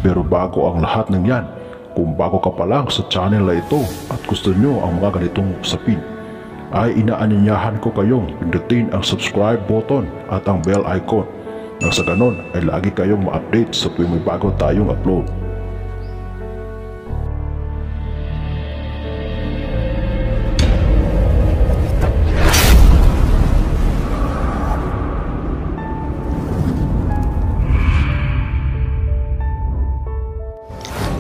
Pero bago ang lahat ng yan, kung bago ka pa lang sa channel na ito at gusto nyo ang mga ganitong usapin, ay inaanyayahan ko kayong pindutin ang subscribe button at ang bell icon nang sa ganon ay lagi kayong ma-update sa tuwing may bago tayong upload.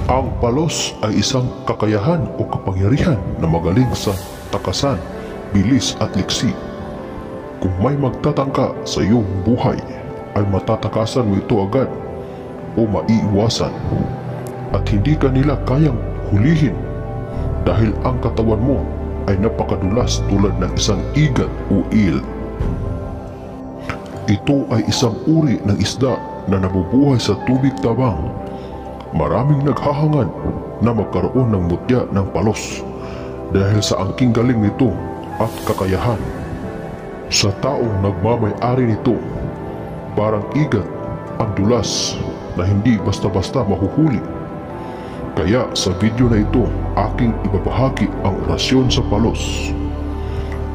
Ang palos ay isang kakayahan o kapangyarihan na magaling sa takasan, bilis at liksi. Kung may magtatangka sa iyong buhay, ay matatakasan mo ito agad o maiiwasan at hindi ka nila kayang hulihin dahil ang katawan mo ay napakadulas tulad ng isang igat o eel. Ito ay isang uri ng isda na nabubuhay sa tubig tabang. Maraming naghahangad na magkaroon ng mutya ng palos dahil sa angking galing nito at kakayahan. Sa taong nagmamay-ari nito, parang igat ang dulas na hindi basta-basta mahuhuli. Kaya sa video na ito, aking ibabahagi ang orasyon sa palos.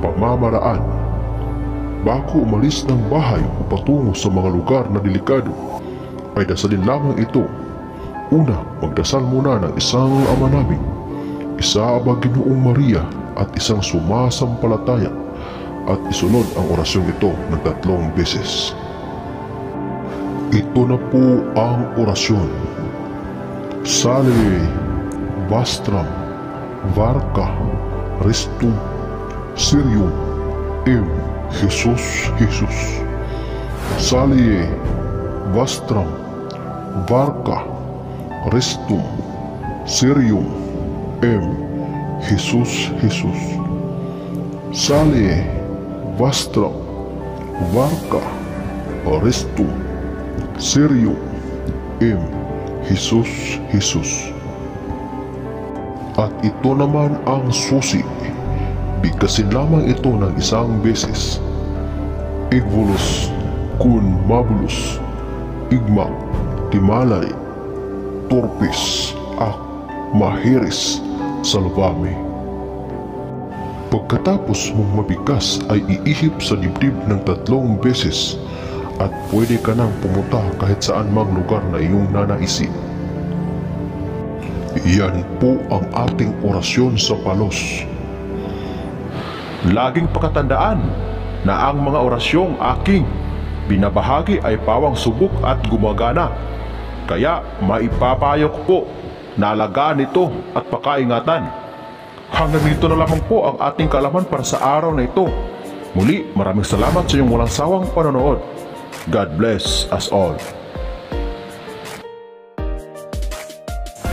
Pamamaraan: bago umalis ng bahay o patungo sa mga lugar na delikado, ay dasalin lamang ito. Una, magdasal muna ng isang Ama Namin, isa Aba Ginoong Maria at isang sumasampalataya at isunod ang orasyong ito ng 3 beses. Ito na po ang orasyon. Sale Vastram Varca Restum Sirium Em Jesus Jesus. Sale Vastram Varca Restum Sirium Em Jesus Jesus. Sale Vastram Varca Restum Sirium Em Jesus Jesus. At ito naman ang susi. Bigkasin lamang ito ng 1 beses. Igvolus kun mabulus igma timalay Torpes ak mahiris salvame. Pagkatapos mong mabigkas ay iihip sa dibdib ng 3 beses at pwede ka nang pumunta kahit saan mang lugar na iyong nanaisin. Yan po ang ating orasyon sa palos. Laging pakatandaan na ang mga orasyong aking binabahagi ay pawang subok at gumagana. Kaya maipapayo ko po na alagaan ito at pakaingatan. Hanggang dito na lamang po ang ating kaalaman para sa araw na ito. Muli, maraming salamat sa iyong walang sawang panonood. God bless us all.